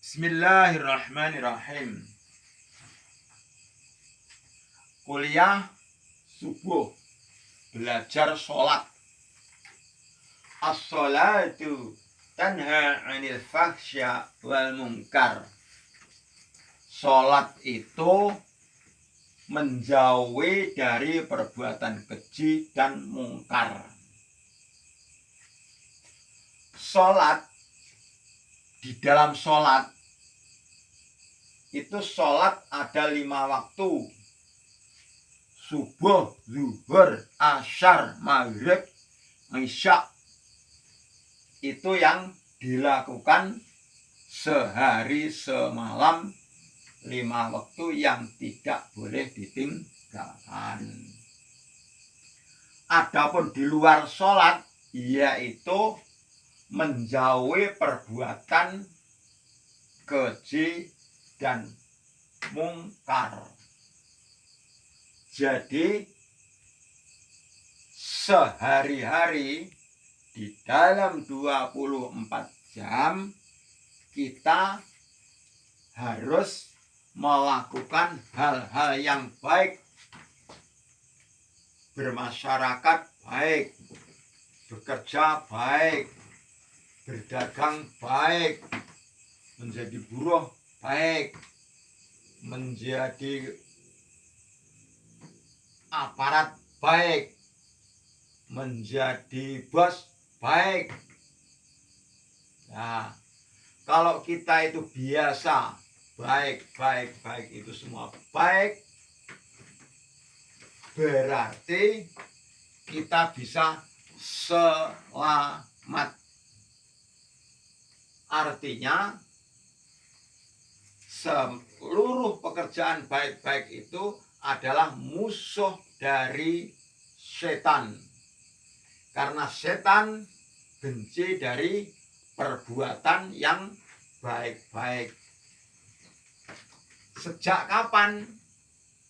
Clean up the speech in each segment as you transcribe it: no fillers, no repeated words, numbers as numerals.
Bismillahirrahmanirrahim. Kuliah subuh, belajar sholat. As-sholatu tanha 'anil fahsya wal munkar. Sholat itu menjauhi dari perbuatan keji dan mungkar. Sholat, di dalam sholat itu sholat ada 5 waktu: subuh, zuhur, asyar, maghrib, isya. Itu yang dilakukan sehari semalam, 5 waktu yang tidak boleh ditinggalkan. Adapun di luar sholat, yaitu menjauhi perbuatan keji dan mungkar. Jadi sehari-hari di dalam 24 jam kita harus melakukan hal-hal yang baik, bermasyarakat baik, bekerja baik, berdagang baik, menjadi buruh baik, menjadi aparat baik, menjadi bos baik. Nah, kalau kita itu biasa baik itu semua baik, berarti kita bisa selamat. Artinya seluruh pekerjaan baik-baik itu adalah musuh dari setan. Karena setan benci dari perbuatan yang baik-baik. Sejak kapan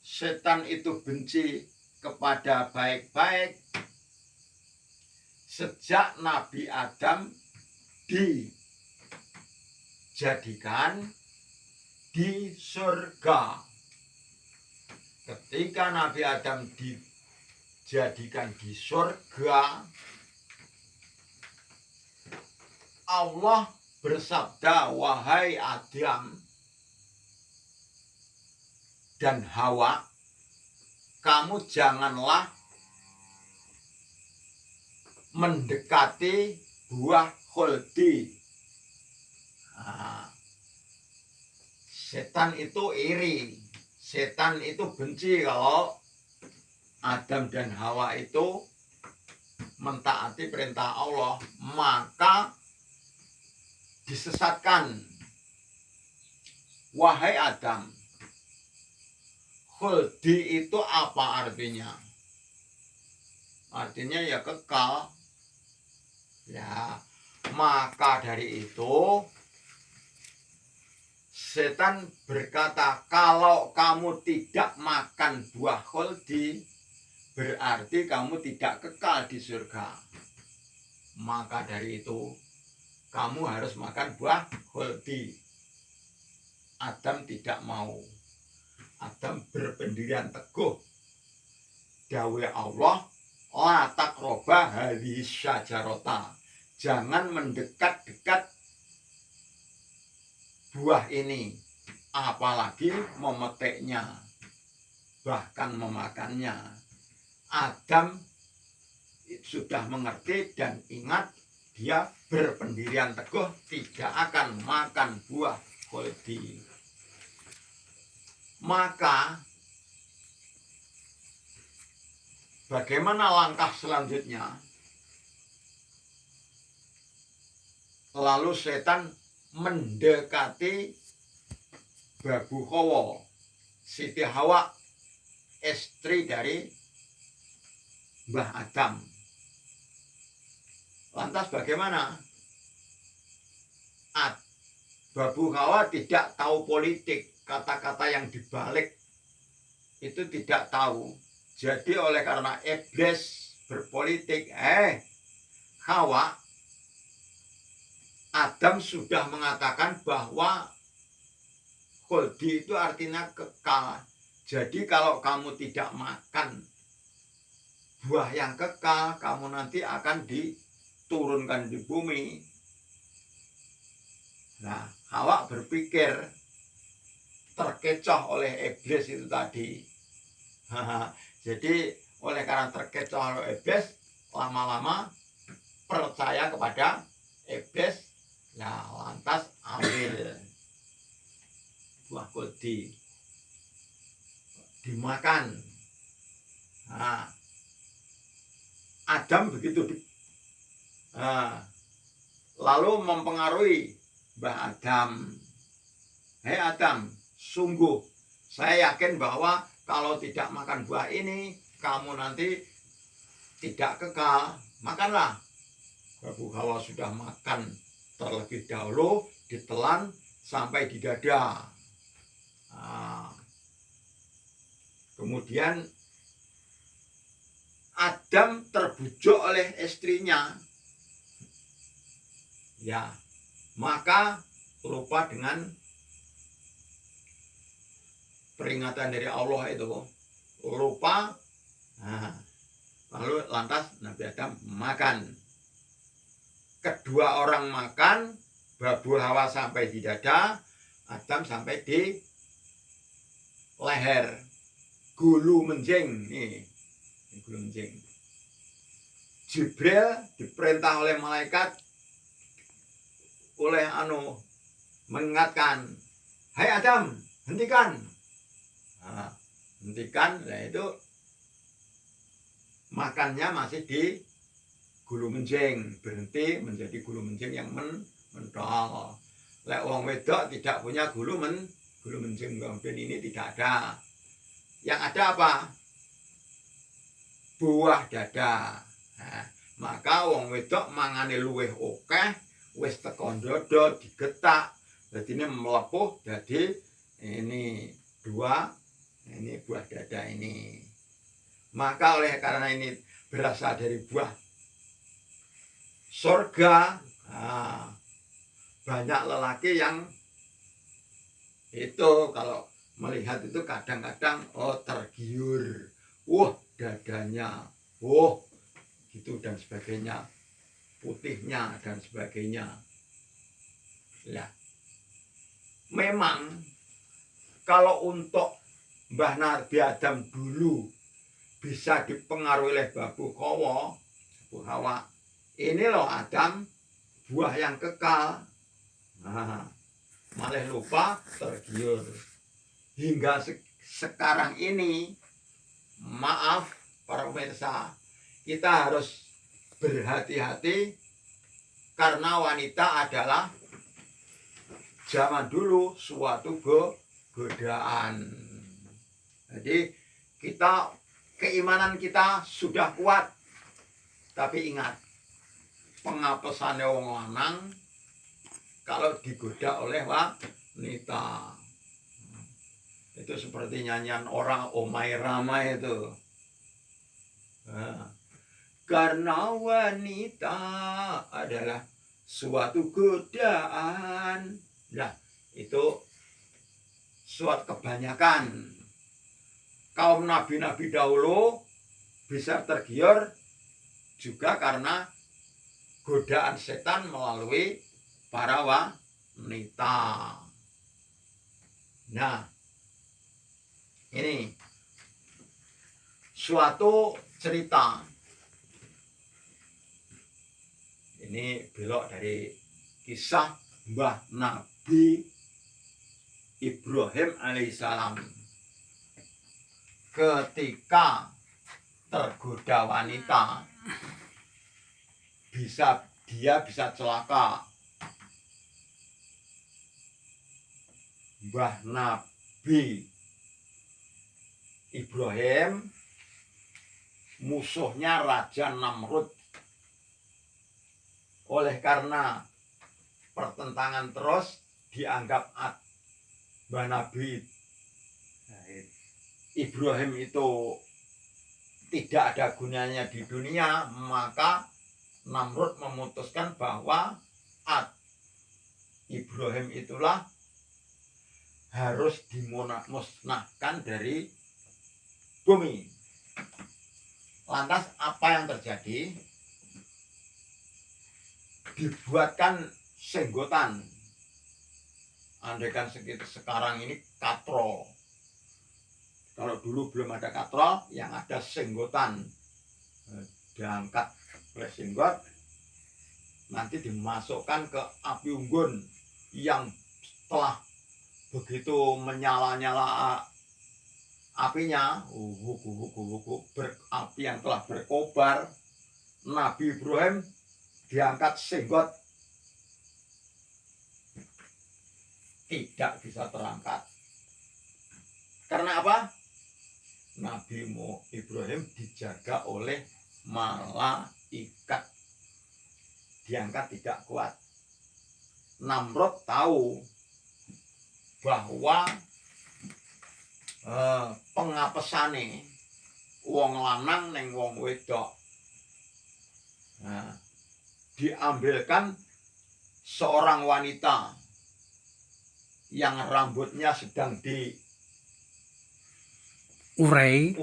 setan itu benci kepada baik-baik? Sejak Nabi Adam dijadikan di surga. Ketika Nabi Adam dijadikan di surga, Allah bersabda, "Wahai Adam dan Hawa, kamu janganlah mendekati buah khuldi." Nah, setan itu iri, setan itu benci kalau Adam dan Hawa itu mentaati perintah Allah, maka disesatkan. Wahai Adam, khuldi itu apa artinya? Artinya ya kekal. Ya, maka dari itu setan berkata, kalau kamu tidak makan buah khuldi, berarti kamu tidak kekal di surga. Maka dari itu, kamu harus makan buah khuldi. Adam tidak mau. Adam berpendirian teguh. Dawuh Allah, la taqroba hadhihi syajarata. Jangan mendekat-dekat buah ini, apalagi memetiknya, bahkan memakannya. Adam sudah mengerti dan ingat, dia berpendirian teguh tidak akan makan buah khuldi. Maka bagaimana langkah selanjutnya? Lalu setan mendekati Babu Hawa, Siti Hawa, istri dari Mbah Adam. Lantas bagaimana? Babu Hawa tidak tahu politik, kata-kata yang dibalik itu tidak tahu. Jadi oleh karena iblis berpolitik, Hawa, Adam sudah mengatakan bahwa khuldi itu artinya kekal. Jadi kalau kamu tidak makan buah yang kekal, kamu nanti akan diturunkan di bumi. Nah, Hawa berpikir terkecoh oleh iblis itu tadi. Jadi oleh karena terkecoh oleh iblis, lama-lama percaya kepada iblis, nah lantas ambil buah khuldi, dimakan. Nah, Adam begitu lalu mempengaruhi Mbah Adam. Hei Adam, sungguh saya yakin bahwa kalau tidak makan buah ini, kamu nanti tidak kekal. Makanlah. Babu Hawa sudah makan terlebih dahulu, ditelan sampai di dada. Nah, kemudian Adam terbujuk oleh istrinya. Ya, maka lupa dengan peringatan dari Allah itu, lupa. Nah, lalu lantas Nabi Adam makan. Kedua orang makan, Babu Hawa sampai di dada, Adam sampai di leher. Gulu menjing nih, gulu menjing. Jibril diperintah oleh malaikat oleh mengingatkan, hai Adam, hentikan. Nah, hentikan, itu makannya masih di gulu menjing, berhenti menjadi gulu menjing yang mentol. Lek wong wedok tidak punya gulu menjing, dan ini tidak ada. Yang ada apa? Buah dada. Nah, maka wong wedok mangane luweh akeh, wis teko dodo digetak, jadi ini melepuh jadi ini ini buah dada ini. Maka oleh karena ini berasal dari buah surga, banyak lelaki yang itu kalau melihat itu kadang-kadang tergiur, dadanya, gitu dan sebagainya, putihnya dan sebagainya. Ya, memang kalau untuk Mbah Nabi Adam dulu bisa dipengaruhi oleh Babu Hawa, ini loh Adam, buah yang kekal. Nah, malah lupa, tergiur. Hingga sekarang ini, maaf para pemirsa, kita harus berhati-hati karena wanita adalah zaman dulu suatu godaan. Jadi keimanan kita sudah kuat, tapi ingat, pengapesannya wong lanang kalau digoda oleh wanita. Itu seperti nyanyian orang Omai Rama itu. Karena wanita adalah suatu godaan. Nah, itu suatu kebanyakan. Kaum nabi-nabi dahulu bisa tergiur juga karena godaan setan melalui para wanita. Nah, ini suatu cerita. Ini belok dari kisah Mbah Nabi Ibrahim alaihissalam. Ketika tergoda wanita, dia bisa celaka. Mbah Nabi Ibrahim musuhnya Raja Namrud. Oleh karena pertentangan terus dianggap Mbah Nabi Ibrahim itu tidak ada gunanya di dunia, maka Namrud memutuskan bahwa Ibrahim itulah harus dimusnahkan dari bumi. Lantas apa yang terjadi? Dibuatkan senggotan. Andaikan sekarang ini katrol. Kalau dulu belum ada katrol, yang ada senggotan. Diangkat oleh senggot, nanti dimasukkan ke api unggun yang setelah begitu menyala-nyala apinya, api yang telah berkobar, Nabi Ibrahim diangkat senggot, tidak bisa terangkat. Karena apa? Nabi Ibrahim dijaga oleh malaikat, diangkat tidak kuat. Namrud tahu bahwa pengapesane wong lanang neng wong wedok. Nah, diambilkan seorang wanita yang rambutnya sedang urai.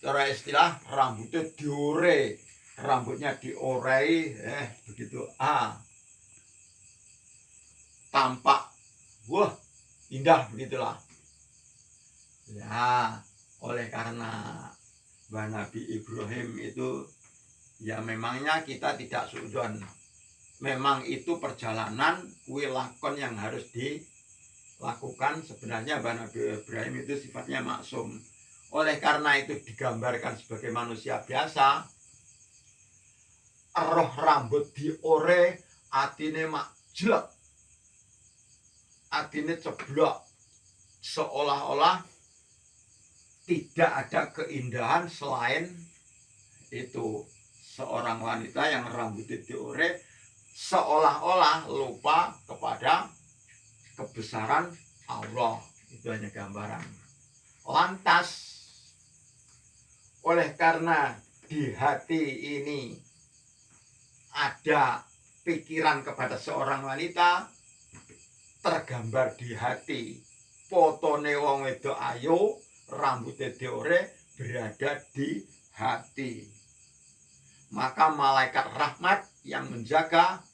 Cara istilah rambutnya diure, rambutnya diurai, begitu. Tampak, wah indah begitulah. Ya, oleh karena Nabi Ibrahim itu, ya memangnya kita tidak suudon. Memang itu perjalanan kuwi lakon yang harus dilakukan. Sebenarnya Nabi Ibrahim itu sifatnya maksum. Oleh karena itu digambarkan sebagai manusia biasa. Roh rambut diore, atine mak jelek, atine ceblok, seolah-olah tidak ada keindahan selain itu. Seorang wanita yang rambutnya diore, seolah-olah lupa kepada kebesaran Allah. Itu hanya gambaran. Lantas, oleh karena di hati ini ada pikiran kepada seorang wanita, tergambar di hati potone wong wedok ayu, rambutnya diore, berada di hati. Maka malaikat rahmat yang menjaga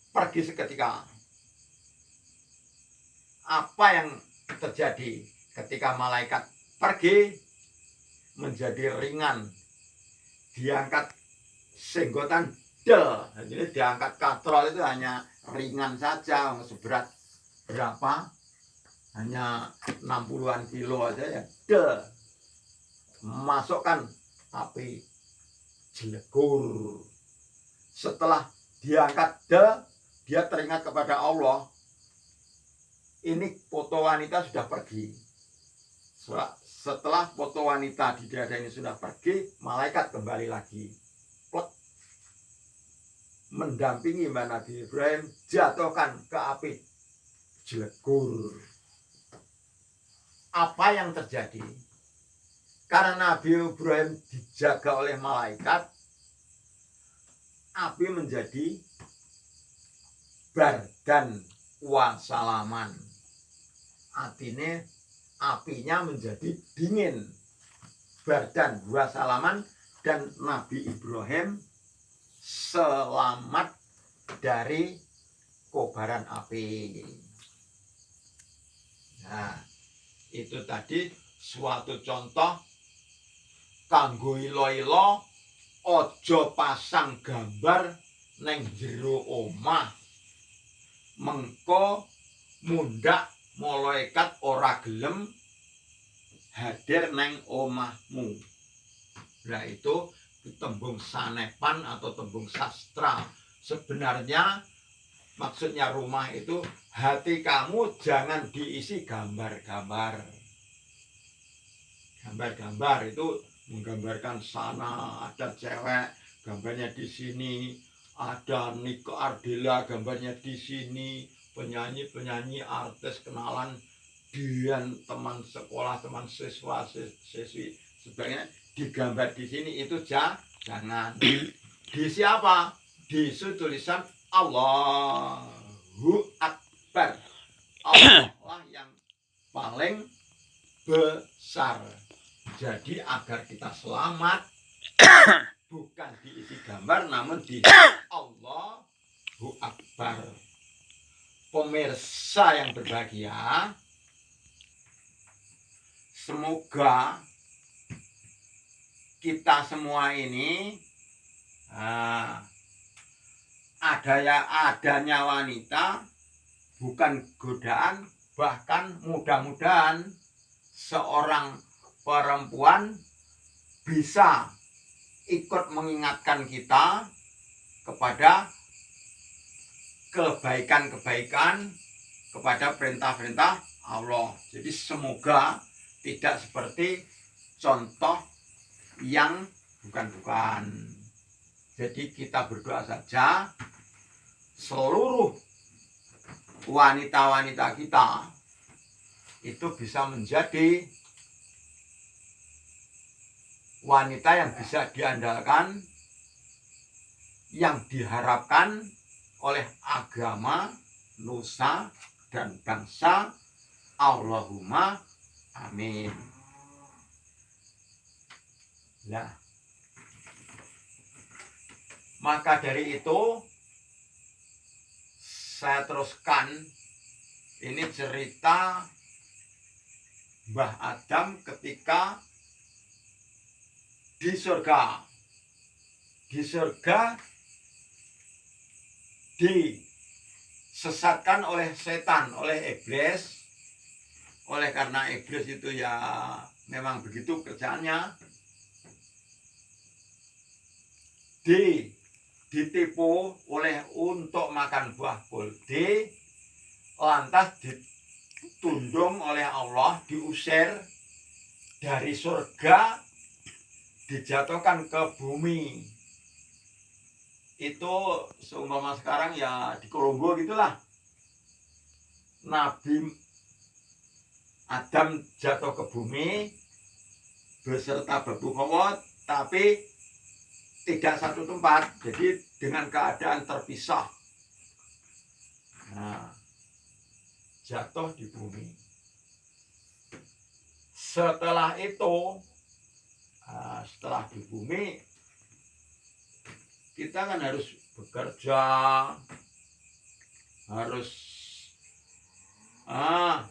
pergi seketika. Apa yang terjadi ketika malaikat pergi? Menjadi ringan. Diangkat senggotan del. Jadi diangkat katrol itu hanya ringan saja, seberat berapa? Hanya 60-an kilo aja ya. Del. Masukkan api jelegur. Setelah diangkat dia teringat kepada Allah. Ini foto wanita sudah pergi. Setelah foto wanita di dada ini sudah pergi, malaikat kembali lagi. Plek. Mendampingi Nabi Ibrahim, jatuhkan ke api jelegur. Apa yang terjadi? Karena Nabi Ibrahim dijaga oleh malaikat, api menjadi bardan wasalaman. Artinya apinya menjadi dingin. Bardan wasalaman, dan Nabi Ibrahim selamat dari kobaran api. Nah, itu tadi suatu contoh. Kanggo ilo-ilo, ojo pasang gambar neng jero omah. Mengko mundak malaikat ora gelem hadir neng omahmu. Nah itu tembung sanepan atau tembung sastra. Sebenarnya maksudnya rumah itu hati kamu jangan diisi gambar-gambar. Gambar-gambar itu menggambarkan sana ada cewek, gambarnya di sini, ada Niko Ardila, gambarnya di sini, penyanyi-penyanyi, artis kenalan, dan teman sekolah, teman siswa, siswi, sebagainya digambar di sini. Itu jangan. Di siapa? Di tulisan Allahu Akbar. Jadi agar kita selamat bukan diisi gambar namun di Allahu Akbar. Pemirsa yang berbahagia, semoga kita semua ini adanya wanita bukan godaan, bahkan mudah-mudahan seorang perempuan bisa ikut mengingatkan kita kepada kebaikan-kebaikan, kepada perintah-perintah Allah. Jadi semoga tidak seperti contoh yang bukan-bukan. Jadi kita berdoa saja seluruh wanita-wanita kita itu bisa menjadi wanita yang bisa diandalkan, yang diharapkan oleh agama, nusa, dan bangsa. Allahumma amin. Nah, maka dari itu saya teruskan ini cerita Mbah Adam ketika di surga. Di surga disesatkan oleh setan, oleh iblis. Oleh karena iblis itu ya memang begitu kerjaannya, ditipu oleh untuk makan buah kuldi, lantas ditundung oleh Allah, diusir dari surga, dijatuhkan ke bumi. Itu seumpama sekarang ya di Kolombo gitulah. Nabi Adam jatuh ke bumi beserta babu kawat, tapi tidak satu tempat, jadi dengan keadaan terpisah. Nah, jatuh di bumi. Setelah itu, setelah di bumi, kita kan harus bekerja, harus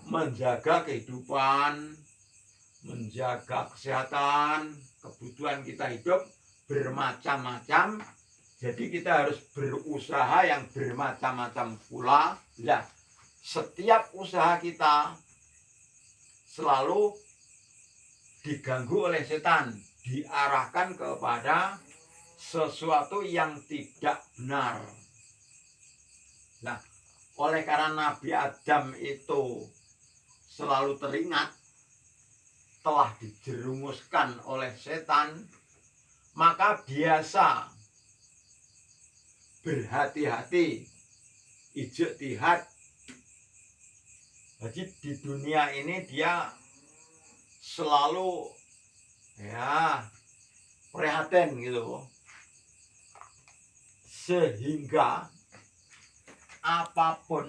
menjaga kehidupan, menjaga kesehatan, kebutuhan kita hidup bermacam-macam. Jadi kita harus berusaha yang bermacam-macam pula. Nah, setiap usaha kita selalu diganggu oleh setan, diarahkan kepada sesuatu yang tidak benar. Nah, oleh karena Nabi Adam itu selalu teringat telah dijerumuskan oleh setan, maka biasa berhati-hati, ijtihad. Jadi di dunia ini dia selalu ya prihatin gitu, sehingga apapun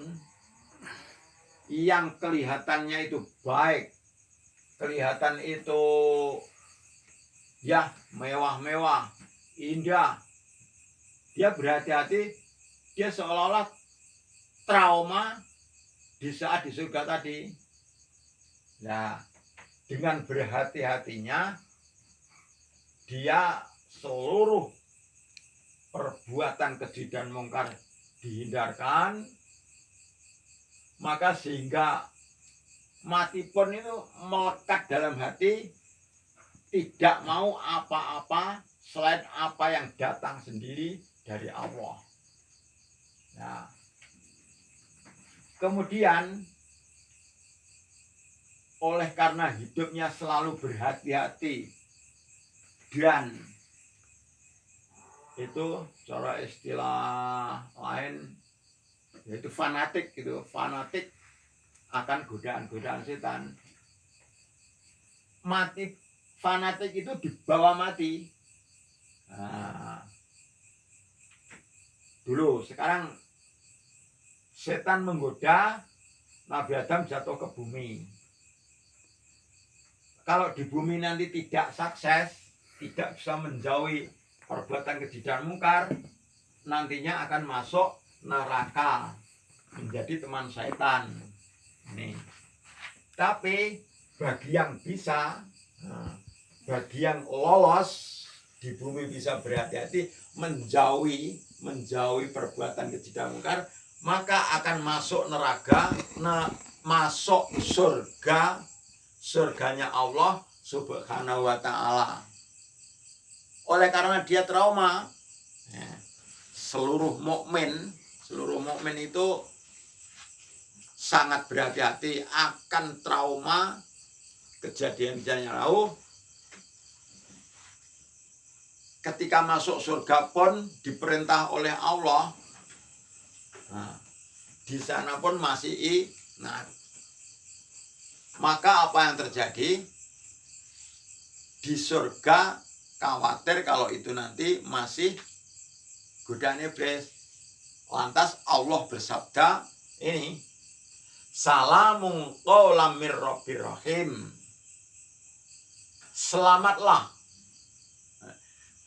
yang kelihatannya itu baik, kelihatan itu ya mewah-mewah, indah, dia berhati-hati, dia seolah-olah trauma di saat di surga tadi. Nah, dengan berhati-hatinya dia seluruh perbuatan keji dan mungkar dihindarkan, maka sehingga mati pun itu melekat dalam hati, tidak mau apa-apa selain apa yang datang sendiri dari Allah. Nah, kemudian oleh karena hidupnya selalu berhati-hati dan itu cara istilah lain yaitu fanatik gitu, fanatik akan godaan-godaan setan. Mati fanatik itu dibawa mati. Nah, dulu sekarang setan menggoda Nabi Adam jatuh ke bumi. kalau di bumi nanti tidak sukses, tidak bisa menjauhi perbuatan keji dan mungkar, nantinya akan masuk neraka, menjadi teman setan. Nih. Tapi bagi yang bisa, bagi yang lolos di bumi bisa berhati-hati menjauhi perbuatan keji dan mungkar, maka akan masuk neraka, masuk surganya Allah Subhanahu wa ta'ala. Oleh karena dia trauma, seluruh mukmin itu sangat berhati-hati akan trauma kejadian-kejadian yang lalu. Ketika masuk surga pun diperintah oleh Allah, di sana pun masih ingat. Maka apa yang terjadi? Di surga khawatir kalau itu nanti masih godaan iblis. Lantas Allah bersabda ini, salamun qaulam mir rabbir rahim. Selamatlah,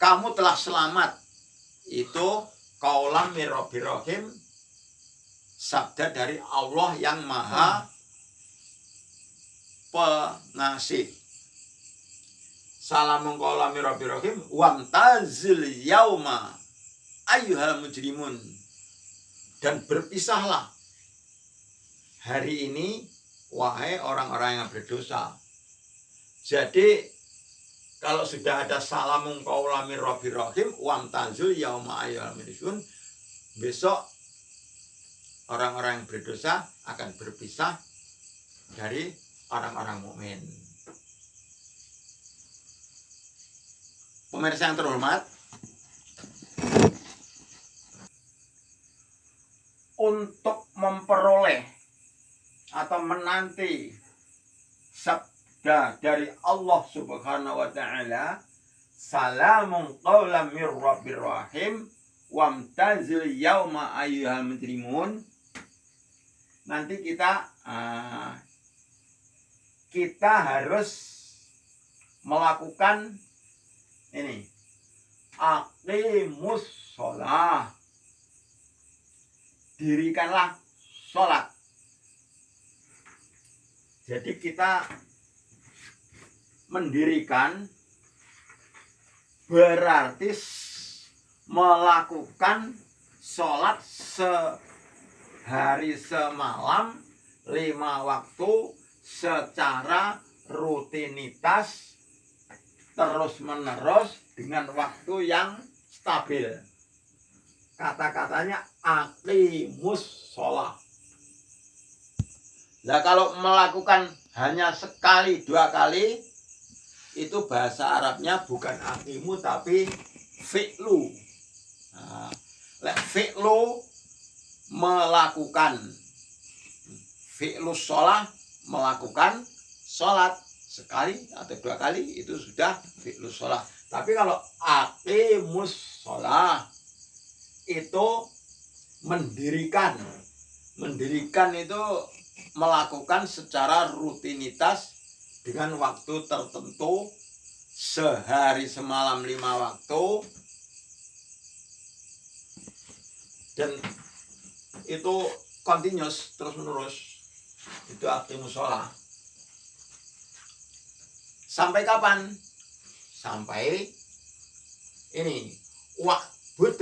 kamu telah selamat. Itu qaulam mir rabbir rahim, sabda dari Allah yang maha pengasih. Salamun qaulam mir rabbir rahim wamtazil yauma ayyuhal mujrimun. Dan berpisahlah hari ini, wahai orang-orang yang berdosa. Jadi kalau sudah ada salamun qaulam mir rabbir rahim wamtazil yauma ayyuhal mujrimun, besok orang-orang yang berdosa akan berpisah dari orang-orang mukmin. Pemirsa yang terhormat, untuk memperoleh atau menanti sabda dari Allah Subhanahu wa ta'ala, salamun qaulam mir rabbir rahim wamtazil yauma ayyuhal mujrimun, nanti kita harus melakukan ini, aqimus sholah, dirikanlah sholat. Jadi kita mendirikan berarti melakukan sholat sehari semalam 5 waktu secara rutinitas terus menerus dengan waktu yang stabil. Kata-katanya aqimus sholah. Nah, kalau melakukan hanya sekali 2 kali, itu bahasa Arabnya bukan aqimu tapi fi'lu. Fi'lu melakukan, fi'lu sholah melakukan sholat sekali atau 2 kali, itu sudah fi'lu sholah. Tapi kalau aqimus sholah itu mendirikan itu melakukan secara rutinitas dengan waktu tertentu sehari semalam 5 waktu, dan itu continuous, terus menerus. Itu aqimus sholah. Sampai kapan? Sampai ini, wa'bud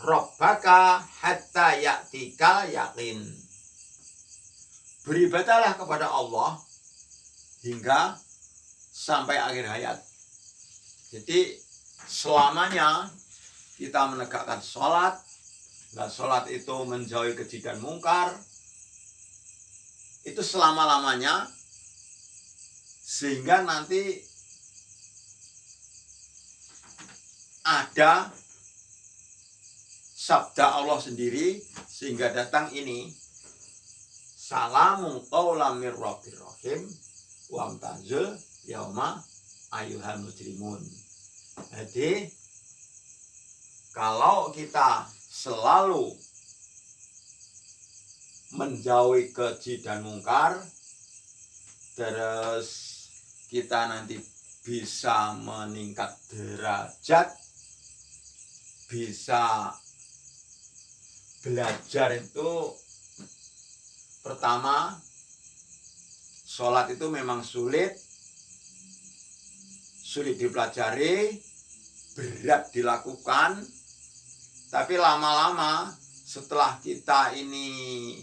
rabbaka hatta ya'tikal yaqin. Beribadahlah kepada Allah hingga sampai akhir hayat. Jadi selamanya kita menegakkan sholat. Dan sholat itu menjauhi keji dan mungkar. Itu selama-lamanya, sehingga nanti ada sabda Allah sendiri, sehingga datang ini, salamun qaulam mir rabbir rahim wamtazil yauma ayyuhal mujrimun. Jadi kalau kita selalu menjauhi keji dan mungkar, terus kita nanti bisa meningkat derajat, bisa belajar itu pertama, sholat itu memang sulit dipelajari, berat dilakukan, tapi lama-lama setelah kita ini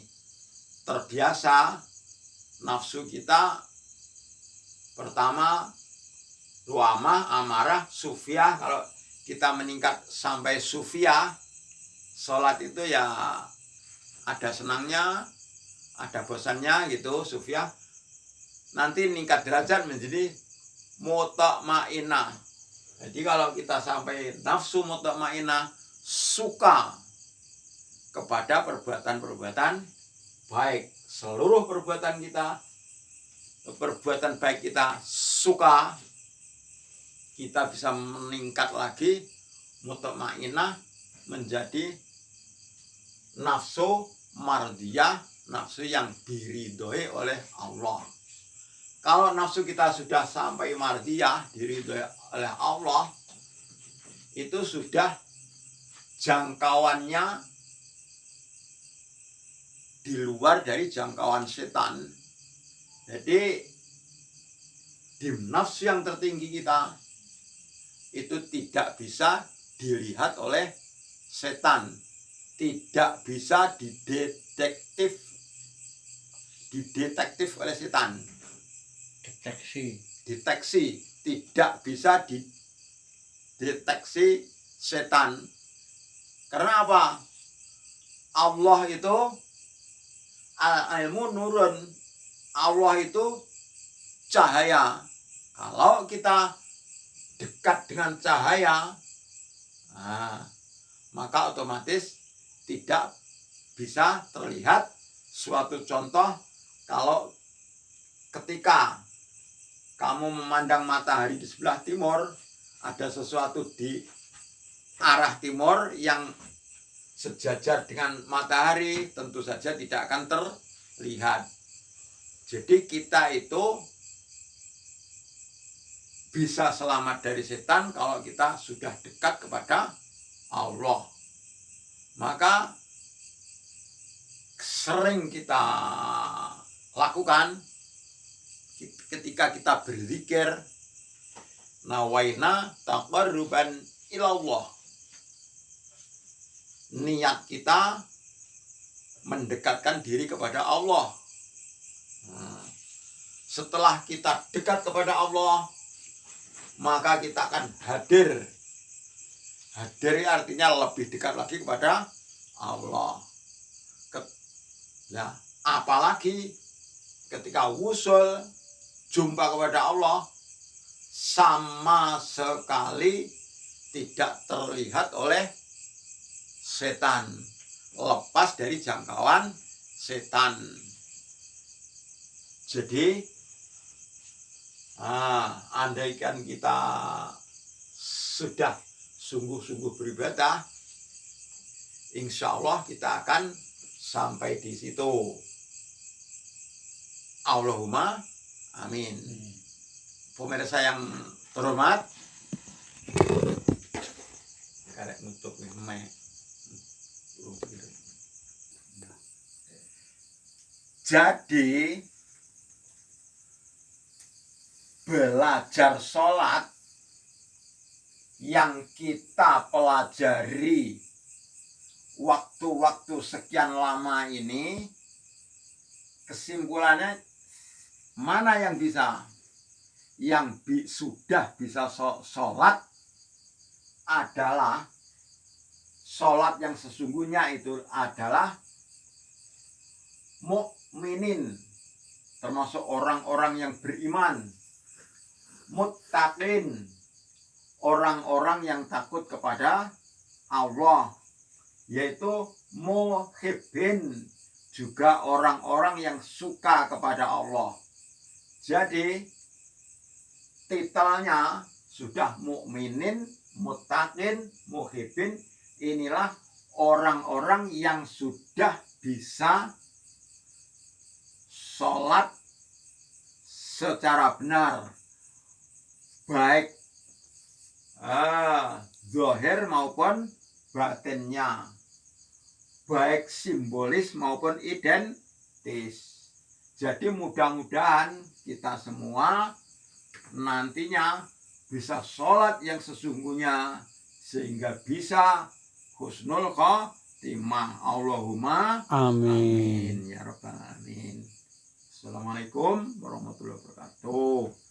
terbiasa, nafsu kita pertama luamah, amarah, sufiyah. Kalau kita meningkat sampai sufiyah, sholat itu ya ada senangnya, ada bosannya gitu, sufiyah. Nanti meningkat derajat menjadi mutmainnah. Jadi kalau kita sampai nafsu mutmainnah, suka kepada perbuatan-perbuatan baik, seluruh perbuatan kita, perbuatan baik kita suka, kita bisa meningkat lagi mutmainnah menjadi nafsu mardiyah, nafsu yang diridhoi oleh Allah. Kalau nafsu kita sudah sampai mardiyah, diridhoi oleh Allah, itu sudah jangkauannya di luar dari jangkauan setan. Jadi di nafsu yang tertinggi kita itu tidak bisa dilihat oleh setan, tidak bisa didetektif oleh setan. Deteksi tidak bisa dideteksi setan. Karena apa? Allah itu al-ilmu nurun, Allah itu cahaya. Kalau kita dekat dengan cahaya, maka otomatis tidak bisa terlihat suatu contoh. Kalau ketika kamu memandang matahari di sebelah timur, ada sesuatu di arah timur yang sejajar dengan matahari, tentu saja tidak akan terlihat. Jadi kita itu bisa selamat dari setan kalau kita sudah dekat kepada Allah. Maka sering kita lakukan ketika kita berzikir, nawaina taqarruban ilallah. Niat kita mendekatkan diri kepada Allah. Setelah kita dekat kepada Allah, maka kita akan hadir. Hadir artinya lebih dekat lagi kepada Allah. Apalagi ketika wusul, jumpa kepada Allah, sama sekali tidak terlihat oleh setan, lepas dari jangkauan setan. Jadi andaikan kita sudah sungguh-sungguh beribadah, insya Allah kita akan sampai di situ. Allahumma amin. Pemirsa yang terhormat, karek nutup nih. Jadi belajar sholat yang kita pelajari waktu-waktu sekian lama ini, kesimpulannya mana yang bisa? Yang sudah bisa sholat adalah sholat yang sesungguhnya itu adalah mukminin, termasuk orang-orang yang beriman, muttaqin, orang-orang yang takut kepada Allah, yaitu muhibbin, juga orang-orang yang suka kepada Allah. Jadi titelnya sudah mukminin, muttaqin, muhibbin. Inilah orang-orang yang sudah bisa sholat secara benar, baik zahir maupun batinnya, baik simbolis maupun identis. Jadi mudah-mudahan kita semua nantinya bisa sholat yang sesungguhnya sehingga bisa husnul khotimah. Allahumma Amin. amin ya rabbal alamin. Assalamualaikum warahmatullahi wabarakatuh.